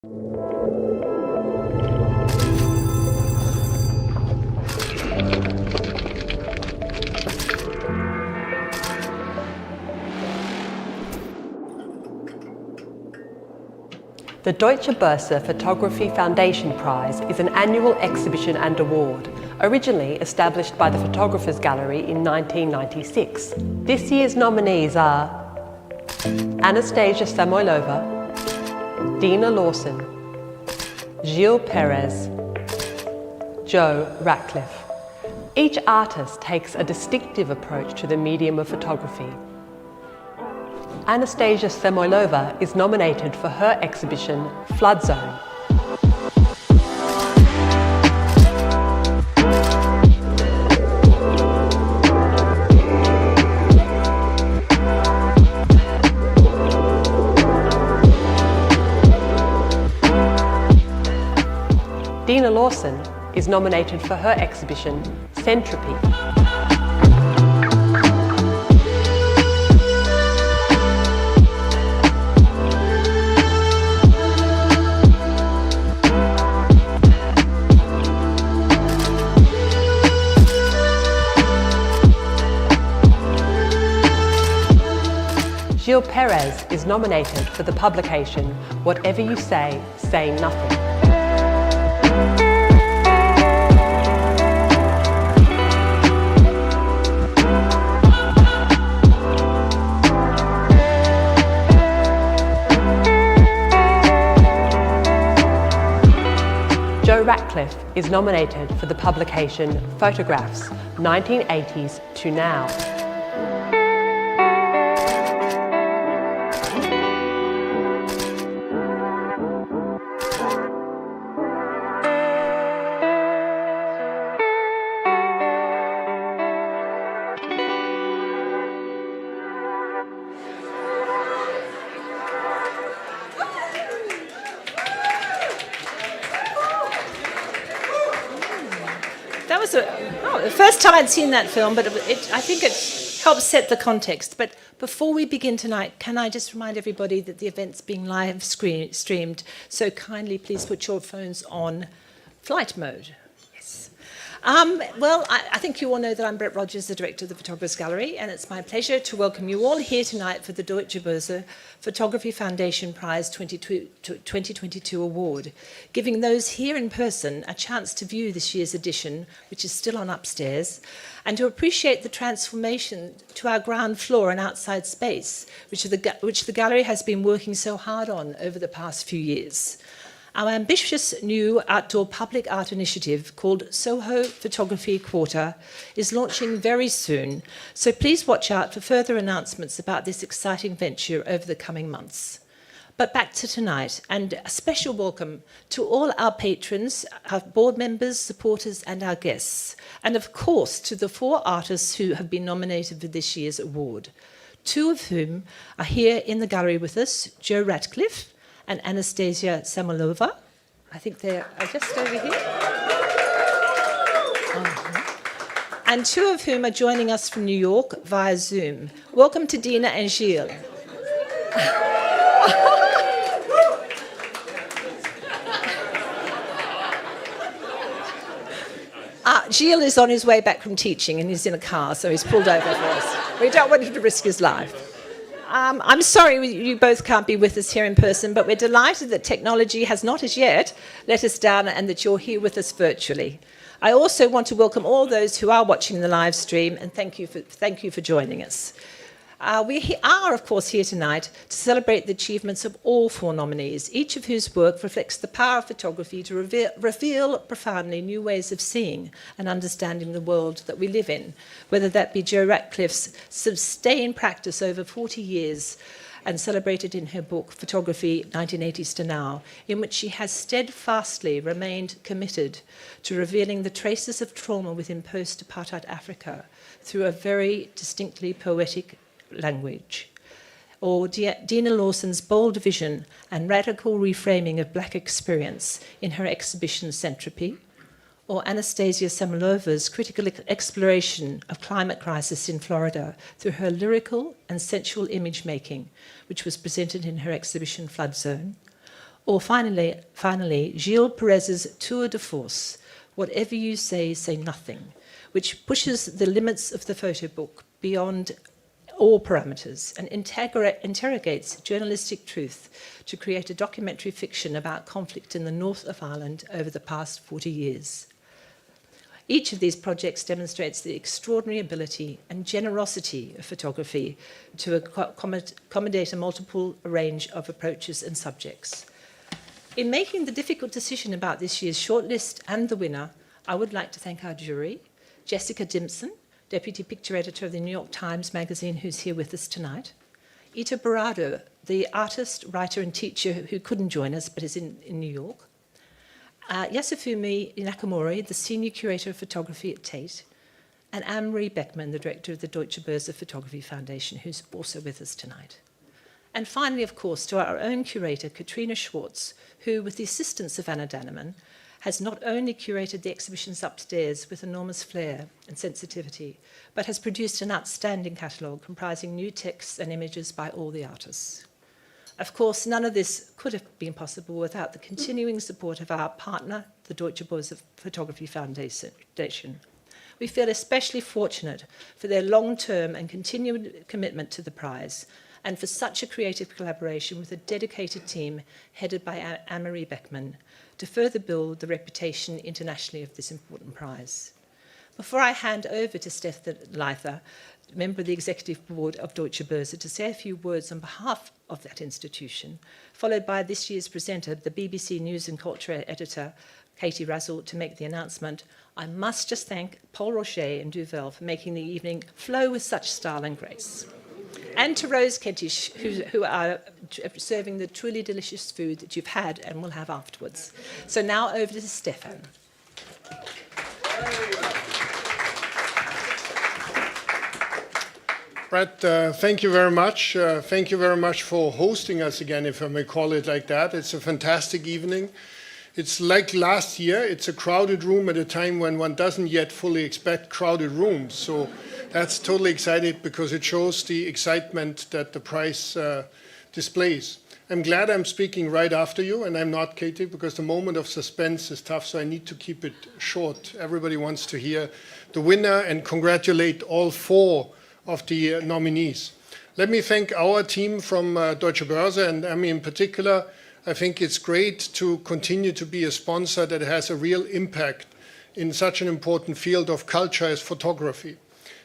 The Deutsche Börse Photography Foundation Prize is an annual exhibition and award, originally established by the Photographers Gallery in 1996. This year's nominees are Anastasia Samoylova, Deana Lawson, Gilles Peress, Ractliffe. Each artist takes a distinctive approach to the medium of photography. Anastasia Samoylova is nominated for her exhibition Flood Zone. Deana Lawson is nominated for her exhibition Centropy. Gilles Peress is nominated for the publication Whatever You Say, Say Nothing. Ractliffe is nominated for the publication Photographs, 1980s to Now. That was the first time I'd seen that film, but I think it helps set the context. But before we begin tonight, can I just remind everybody that the event's being live streamed, so kindly please put your phones on flight mode. Yes. Well, I think you all know that I'm Brett Rogers, the director of the Photographers Gallery, and it's my pleasure to welcome you all here tonight for the Deutsche Börse Photography Foundation Prize 2022 award, giving those here in person a chance to view this year's edition, which is still on upstairs, and to appreciate the transformation to our ground floor and outside space, which the gallery has been working so hard on over the past few years. Our ambitious new outdoor public art initiative called Soho Photography Quarter is launching very soon, so please watch out for further announcements about this exciting venture over the coming months. But back to tonight, and a special welcome to all our patrons, our board members, supporters, and our guests, and of course to the 4 artists who have been nominated for this year's award, 2 of whom are here in the gallery with us, Ractliffe and Anastasia Samoylova. I think they are just over here. And 2 of whom are joining us from New York via Zoom. Welcome to Deana and Gilles. Gilles is on his way back from teaching and he's in a car, so he's pulled over for us. We don't want him to risk his life. I'm sorry you both can't be with us here in person, but we're delighted that technology has not as yet let us down and that you're here with us virtually. I also want to welcome all those who are watching the live stream and thank you for joining us. We are, of course, here tonight to celebrate the achievements of all 4 nominees, each of whose work reflects the power of photography to reveal profoundly new ways of seeing and understanding the world that we live in, whether that be Ractliffe's sustained practice over 40 years and celebrated in her book Photography 1980s to Now, in which she has steadfastly remained committed to revealing the traces of trauma within post-apartheid Africa through a very distinctly poetic language, or Deana Lawson's bold vision and radical reframing of black experience in her exhibition Centropy, or Anastasia Samoylova's critical exploration of climate crisis in Florida through her lyrical and sensual image making, which was presented in her exhibition Flood Zone, Or finally, Gilles Peress's tour de force, Whatever You Say, Say Nothing, which pushes the limits of the photo book beyond all parameters and interrogates journalistic truth to create a documentary fiction about conflict in the north of Ireland over the past 40 years. Each of these projects demonstrates the extraordinary ability and generosity of photography to accommodate a multiple range of approaches and subjects. In making the difficult decision about this year's shortlist and the winner, I would like to thank our jury, Jessica Dimson, Deputy Picture Editor of the New York Times Magazine, who's here with us tonight, Ita Barado, the artist, writer and teacher who couldn't join us but is in New York, Yasufumi Nakamori, the Senior Curator of Photography at Tate, and Anne-Marie Beckman, the Director of the Deutsche Börse Photography Foundation, who's also with us tonight. And finally, of course, to our own curator, Katrina Schwartz, who, with the assistance of Anna Danneman, has not only curated the exhibitions upstairs with enormous flair and sensitivity, but has produced an outstanding catalogue comprising new texts and images by all the artists. Of course, none of this could have been possible without the continuing support of our partner, the Deutsche Börse Photography Foundation. We feel especially fortunate for their long-term and continued commitment to the prize, and for such a creative collaboration with a dedicated team headed by Anne-Marie Beckman to further build the reputation internationally of this important prize. Before I hand over to Stefan Leither, member of the Executive Board of Deutsche Börse, to say a few words on behalf of that institution, followed by this year's presenter, the BBC News and Culture editor, Katie Razzle, to make the announcement, I must just thank Paul Rocher and Duvel for making the evening flow with such style and grace. And to Rose Kentish, who are serving the truly delicious food that you've had and will have afterwards. So now over to Stefan. Brett, thank you very much. Thank you very much for hosting us again, if I may call it like that. It's a fantastic evening. It's like last year. It's a crowded room at a time when one doesn't yet fully expect crowded rooms. So that's totally excited because it shows the excitement that the prize displays. I'm glad I'm speaking right after you, and I'm not Katie, because the moment of suspense is tough, so I need to keep it short. Everybody wants to hear the winner and congratulate all four of the nominees. Let me thank our team from Deutsche Börse, and I mean in particular, I think it's great to continue to be a sponsor that has a real impact in such an important field of culture as photography.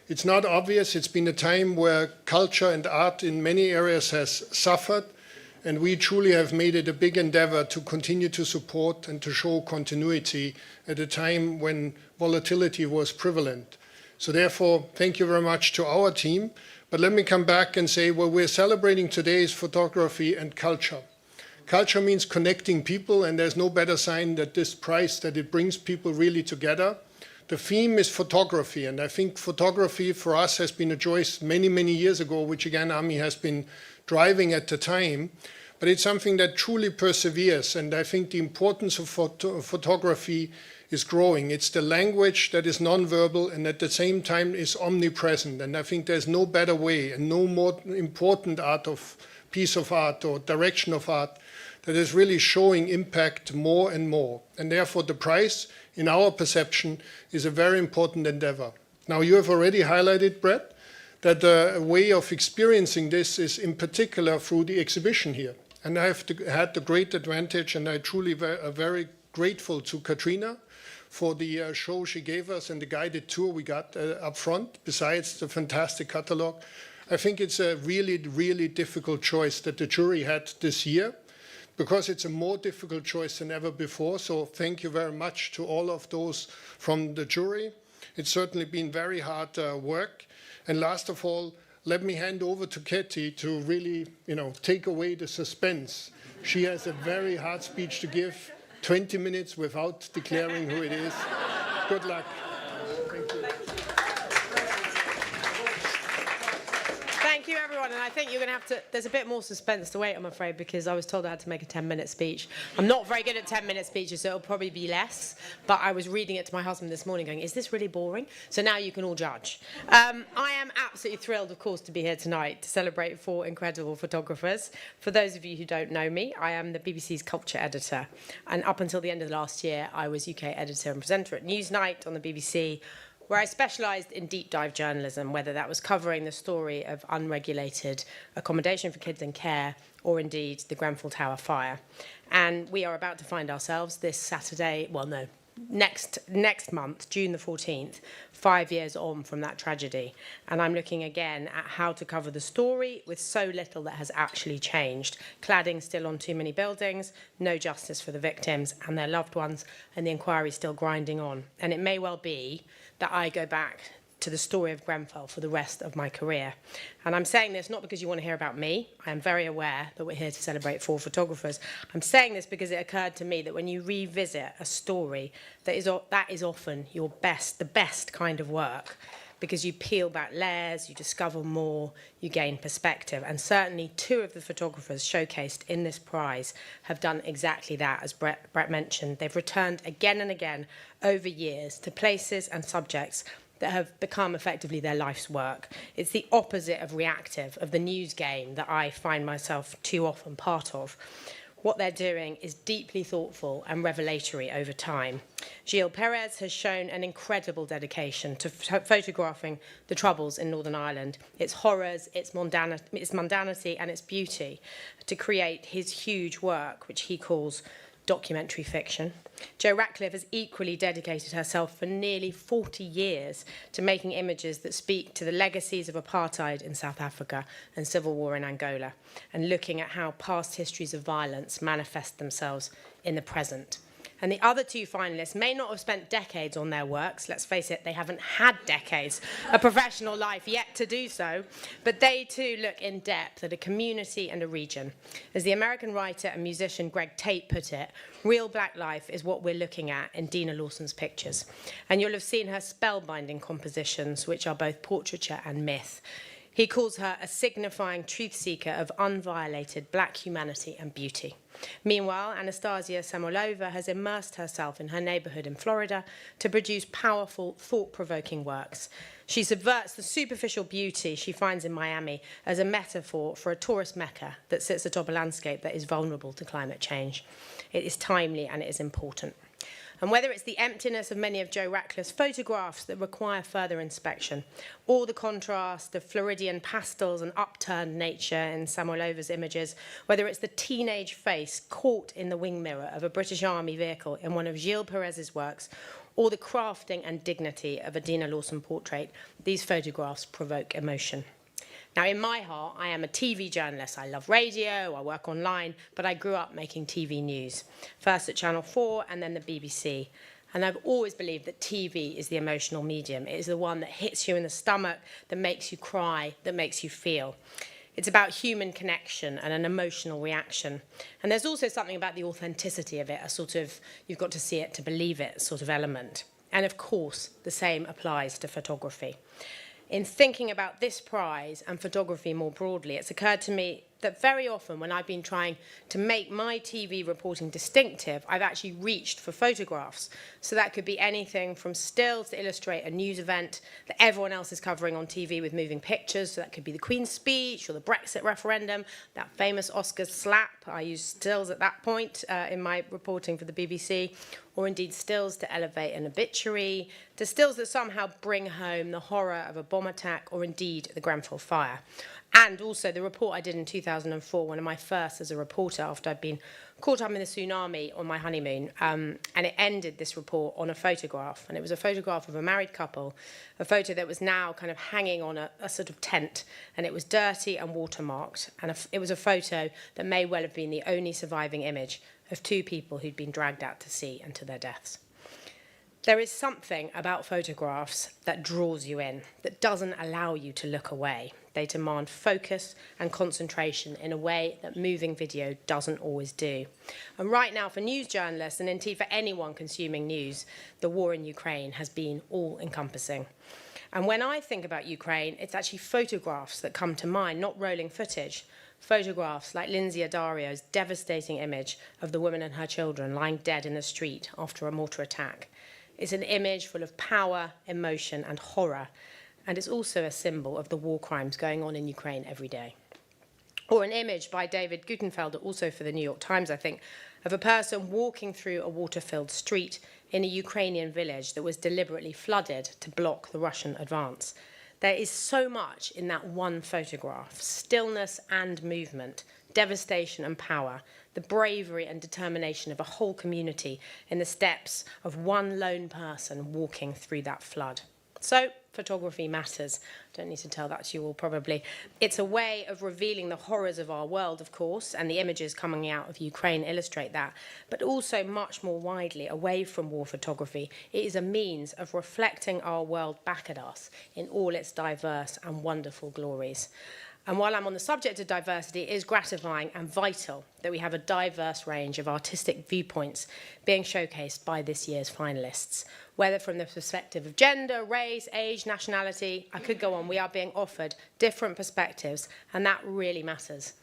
It's not obvious. It's been a time where culture and art in many areas has suffered, and we truly have made it a big endeavor to continue to support and to show continuity at a time when volatility was prevalent. So therefore, thank you very much to our team. But let me come back and say what we're celebrating today is photography and culture. Culture means connecting people, and there's no better sign that this prize, that it brings people really together. The theme is photography, and I think photography for us has been a choice many, many years ago, which again Ami has been driving at the time, but it's something that truly perseveres, and I think the importance of photography is growing. It's the language that is nonverbal and at the same time is omnipresent, and I think there's no better way and no more important piece of art or direction of art that is really showing impact more and more. And therefore the prize, in our perception, is a very important endeavor. Now you have already highlighted, Brett, that the way of experiencing this is in particular through the exhibition here. And I have had the great advantage, and I truly very grateful to Katrina for the show she gave us and the guided tour we got up front, besides the fantastic catalog. I think it's a really, really difficult choice that the jury had this year, because it's a more difficult choice than ever before. So thank you very much to all of those from the jury. It's certainly been very hard work. And last of all, let me hand over to Katie to really, take away the suspense. She has a very hard speech to give, 20 minutes without declaring who it is. Good luck. Thank you. Thank you, everyone. And I think you're going to have to, there's a bit more suspense to wait, I'm afraid, because I was told I had to make a 10-minute speech. I'm not very good at 10-minute speeches, so it'll probably be less. But I was reading it to my husband this morning going, is this really boring? So now you can all judge. I am absolutely thrilled, of course, to be here tonight to celebrate 4 incredible photographers. For those of you who don't know me, I am the BBC's culture editor. And up until the end of last year, I was UK editor and presenter at Newsnight on the BBC, where I specialised in deep dive journalism, whether that was covering the story of unregulated accommodation for kids in care or indeed the Grenfell Tower fire. And we are about to find ourselves this Saturday, well, no, next month, June the 14th, 5 years on from that tragedy. And I'm looking again at how to cover the story with so little that has actually changed. Cladding still on too many buildings, no justice for the victims and their loved ones, and the inquiry still grinding on. And it may well be that I go back to the story of Grenfell for the rest of my career. And I'm saying this not because you want to hear about me. I am very aware that we're here to celebrate 4 photographers. I'm saying this because it occurred to me that when you revisit a story, that is often your the best kind of work, because you peel back layers, you discover more, you gain perspective. And certainly 2 of the photographers showcased in this prize have done exactly that, as Brett mentioned. They've returned again and again over years to places and subjects that have become effectively their life's work. It's the opposite of reactive, of the news game that I find myself too often part of. What they're doing is deeply thoughtful and revelatory over time. Gilles Peress has shown an incredible dedication to photographing the troubles in Northern Ireland, its horrors, its mundanity and its beauty, to create his huge work, which he calls documentary fiction. Jo Ractliffe has equally dedicated herself for nearly 40 years to making images that speak to the legacies of apartheid in South Africa and civil war in Angola, and looking at how past histories of violence manifest themselves in the present. And the other 2 finalists may not have spent decades on their works. Let's face it, they haven't had decades of professional life yet to do so. But they too look in depth at a community and a region. As the American writer and musician Greg Tate put it, real black life is what we're looking at in Deana Lawson's pictures. And you'll have seen her spellbinding compositions, which are both portraiture and myth. He calls her a signifying truth seeker of unviolated black humanity and beauty. Meanwhile, Anastasia Samoylova has immersed herself in her neighbourhood in Florida to produce powerful, thought-provoking works. She subverts the superficial beauty she finds in Miami as a metaphor for a tourist mecca that sits atop a landscape that is vulnerable to climate change. It is timely and it is important. And whether it's the emptiness of many of Jo Rackliffe's photographs that require further inspection, or the contrast of Floridian pastels and upturned nature in Samoylova's images, whether it's the teenage face caught in the wing mirror of a British Army vehicle in one of Gilles Perez's works, or the crafting and dignity of a Deana Lawson portrait, these photographs provoke emotion. Now, in my heart, I am a TV journalist. I love radio, I work online, but I grew up making TV news, first at Channel 4 and then the BBC. And I've always believed that TV is the emotional medium. It is the one that hits you in the stomach, that makes you cry, that makes you feel. It's about human connection and an emotional reaction. And there's also something about the authenticity of it, a sort of, you've got to see it to believe it sort of element. And of course, the same applies to photography. In thinking about this prize and photography more broadly, it's occurred to me that very often when I've been trying to make my TV reporting distinctive, I've actually reached for photographs. So that could be anything from stills to illustrate a news event that everyone else is covering on TV with moving pictures. So that could be the Queen's speech or the Brexit referendum, that famous Oscars slap. I used stills at that point in my reporting for the BBC, or indeed stills to elevate an obituary, to stills that somehow bring home the horror of a bomb attack, or indeed the Grenfell fire. And also the report I did in 2004, one of my first as a reporter after I'd been caught up in the tsunami on my honeymoon. And it ended this report on a photograph. And it was a photograph of a married couple, a photo that was now kind of hanging on a sort of tent. And it was dirty and watermarked. And it was a photo that may well have been the only surviving image of 2 people who'd been dragged out to sea and to their deaths. There is something about photographs that draws you in, that doesn't allow you to look away. They demand focus and concentration in a way that moving video doesn't always do. And right now, for news journalists, and indeed for anyone consuming news, the war in Ukraine has been all-encompassing. And when I think about Ukraine, it's actually photographs that come to mind, not rolling footage. Photographs like Lindsay Adario's devastating image of the woman and her children lying dead in the street after a mortar attack. It's an image full of power, emotion, and horror. And it's also a symbol of the war crimes going on in Ukraine every day. Or an image by David Gutenfelder, also for the New York Times, I think, of a person walking through a water-filled street in a Ukrainian village that was deliberately flooded to block the Russian advance. There is so much in that one photograph: stillness and movement, devastation and power, the bravery and determination of a whole community in the steps of one lone person walking through that flood. So, photography matters. Don't need to tell that to you all, probably. It's a way of revealing the horrors of our world, of course, and the images coming out of Ukraine illustrate that, but also much more widely, away from war photography, it is a means of reflecting our world back at us in all its diverse and wonderful glories. And while I'm on the subject of diversity, it is gratifying and vital that we have a diverse range of artistic viewpoints being showcased by this year's finalists. Whether from the perspective of gender, race, age, nationality, I could go on, we are being offered different perspectives, and that really matters.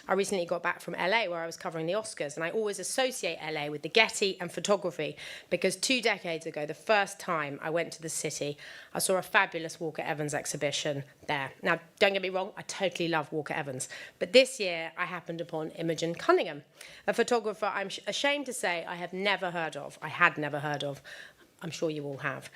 I recently got back from LA where I was covering the Oscars, and I always associate LA with the Getty and photography because 2 decades ago, the first time I went to the city, I saw a fabulous Walker Evans exhibition there. Now, don't get me wrong, I totally love Walker Evans, but this year I happened upon Imogen Cunningham, a photographer I'm ashamed to say I have never heard of. I had never heard of. I'm sure you all have.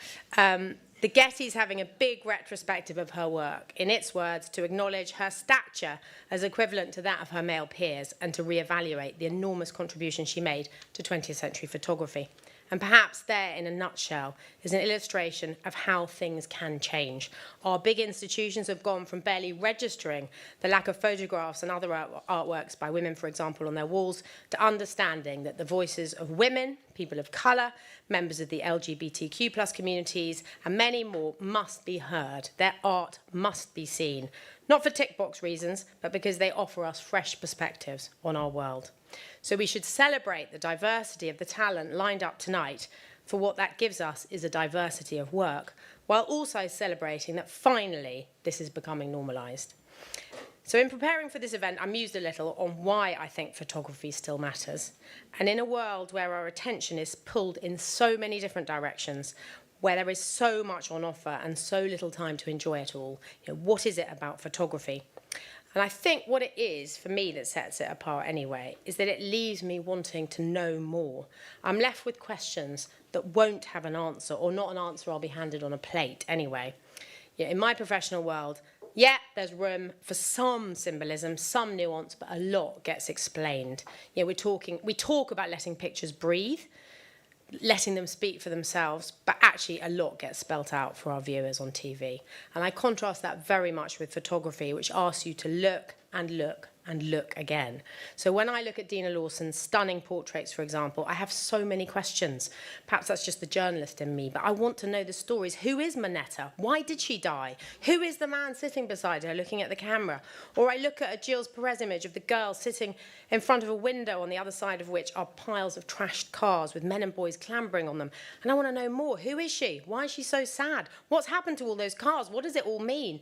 The Getty's having a big retrospective of her work, in its words, to acknowledge her stature as equivalent to that of her male peers and to reevaluate the enormous contribution she made to 20th century photography. And perhaps there, in a nutshell, is an illustration of how things can change. Our big institutions have gone from barely registering the lack of photographs and other artworks by women, for example, on their walls, to understanding that the voices of women, people of colour, members of the LGBTQ+ communities, and many more must be heard. Their art must be seen, not for tick box reasons, but because they offer us fresh perspectives on our world. So we should celebrate the diversity of the talent lined up tonight, for what that gives us is a diversity of work, while also celebrating that finally this is becoming normalised. So in preparing for this event, I mused a little on why I think photography still matters. And in a world where our attention is pulled in so many different directions, where there is so much on offer and so little time to enjoy it all, what is it about photography? And I think what it is, for me, that sets it apart anyway, is that it leaves me wanting to know more. I'm left with questions that won't have an answer, or not an answer I'll be handed on a plate anyway. In my professional world, there's room for some symbolism, some nuance, but a lot gets explained. We talk about letting pictures breathe, letting them speak for themselves, but actually a lot gets spelt out for our viewers on TV. And I contrast that very much with photography, which asks you to look and look and look again. So when I look at Deana Lawson's stunning portraits, for example, I have so many questions. Perhaps that's just the journalist in me, but I want to know the stories. Who is Moneta? Why did she die? Who is the man sitting beside her looking at the camera? Or I look at a Gilles Peress image of the girl sitting in front of a window on the other side of which are piles of trashed cars with men and boys clambering on them. And I want to know more. Who is she? Why is she so sad? What's happened to all those cars? What does it all mean?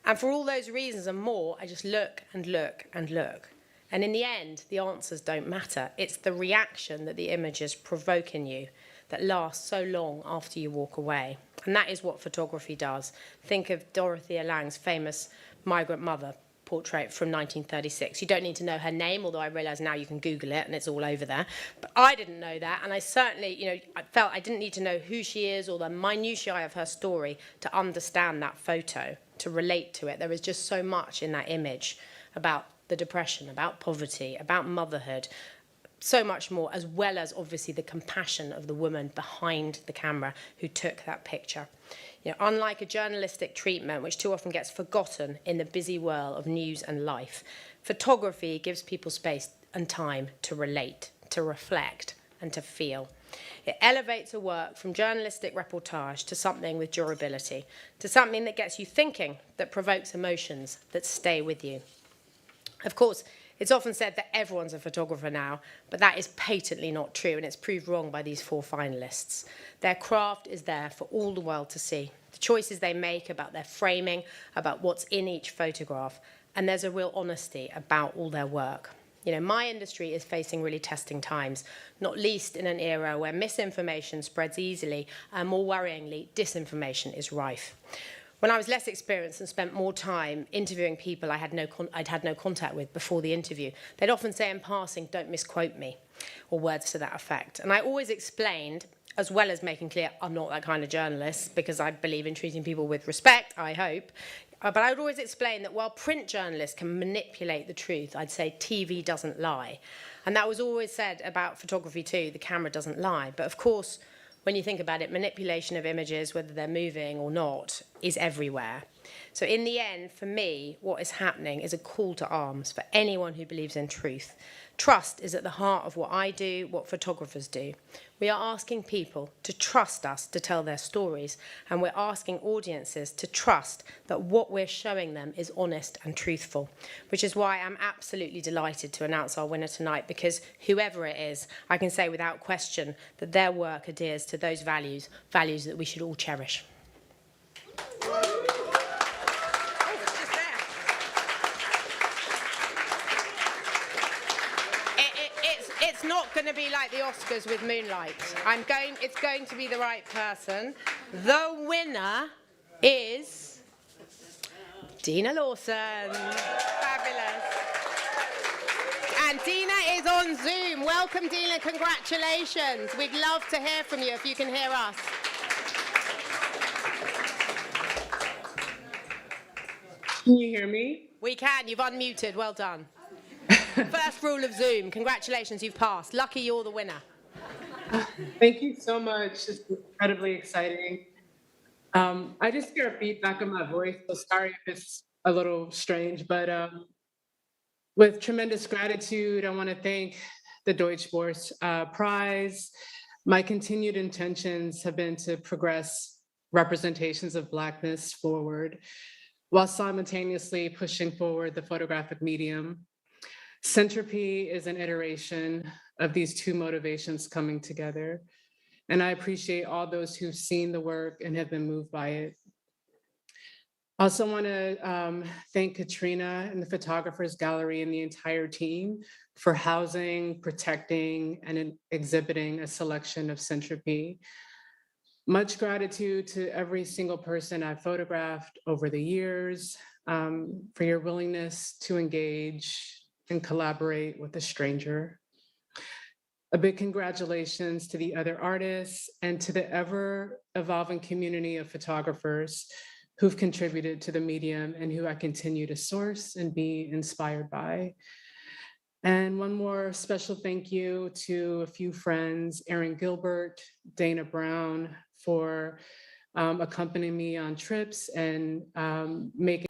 And for all those reasons and more, I just look and look and look. And in the end, the answers don't matter. It's the reaction that the images provoke in you that lasts so long after you walk away. And that is what photography does. Think of Dorothea Lange's famous migrant mother portrait from 1936. You don't need to know her name, although I realise now you can Google it and it's all over there. But I didn't know that, and I certainly, I felt I didn't need to know who she is or the minutiae of her story to understand that photo, to relate to it. There is just so much in that image about the depression, about poverty, about motherhood, so much more, as well as obviously the compassion of the woman behind the camera who took that picture. Unlike a journalistic treatment, which too often gets forgotten in the busy whirl of news and life, photography gives people space and time to relate, to reflect, and to feel. It elevates a work from journalistic reportage to something with durability, to something that gets you thinking, that provokes emotions that stay with you. Of course, It's often said that everyone's a photographer now, but that is patently not true, and it's proved wrong by these 4 finalists. Their craft is there for all the world to see. The choices they make about their framing, about what's in each photograph, and there's a real honesty about all their work. You know, my industry is facing really testing times, not least in an era where misinformation spreads easily and, more worryingly, disinformation is rife. When I was less experienced and spent more time interviewing people I'd had no contact with before the interview, they'd often say in passing, "Don't misquote me," or words to that effect. And I always explained, as well as making clear I'm not that kind of journalist, because I believe in treating people with respect, I hope. But I would always explain that while print journalists can manipulate the truth, I'd say TV doesn't lie. And that was always said about photography too, the camera doesn't lie. But of course, when you think about it, manipulation of images, whether they're moving or not, is everywhere. So in the end, for me, what is happening is a call to arms for anyone who believes in truth. Trust is at the heart of what I do, what photographers do. We are asking people to trust us to tell their stories, and we're asking audiences to trust that what we're showing them is honest and truthful, which is why I'm absolutely delighted to announce our winner tonight, because whoever it is, I can say without question that their work adheres to those values that we should all cherish. It's not going to be like the Oscars with Moonlight. It's going to be the right person. The winner is Deana Lawson. Fabulous. And Deana is on Zoom. Welcome, Deana. Congratulations. We'd love to hear from you if you can hear us. Can you hear me? We can. You've unmuted. Well done. First rule of Zoom. Congratulations, you've passed. Lucky you're the winner. Thank you so much. It's incredibly exciting. I just hear a feedback on my voice, so sorry if it's a little strange, but with tremendous gratitude, I want to thank the Deutsche Börse Prize. My continued intentions have been to progress representations of Blackness forward, while simultaneously pushing forward the photographic medium. Centropy is an iteration of these two motivations coming together, and I appreciate all those who've seen the work and have been moved by it. I also want to thank Katrina and the Photographers Gallery and the entire team for housing, protecting, and exhibiting a selection of Centropy. Much gratitude to every single person I've photographed over the years for your willingness to engage and collaborate with a stranger. A big congratulations to the other artists and to the ever-evolving community of photographers who've contributed to the medium and who I continue to source and be inspired by. And one more special thank you to a few friends, Erin Gilbert, Dana Brown, for accompanying me on trips and making.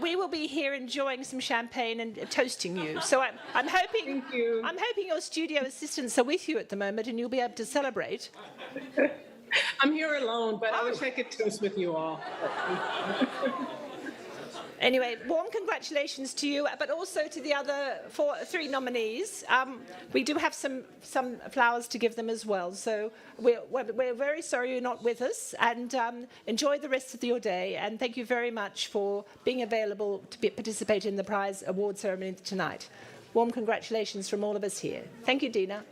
We will be here enjoying some champagne and toasting you. So I'm hoping. Thank you. I'm hoping your studio assistants are with you at the moment, and you'll be able to celebrate. I'm here alone, but I wish I could toast with you all. Anyway, warm congratulations to you, but also to the other three nominees. We do have some flowers to give them as well. So we're very sorry you're not with us, and enjoy the rest of your day. And thank you very much for being available to participate in the prize award ceremony tonight. Warm congratulations from all of us here. Thank you, Deana.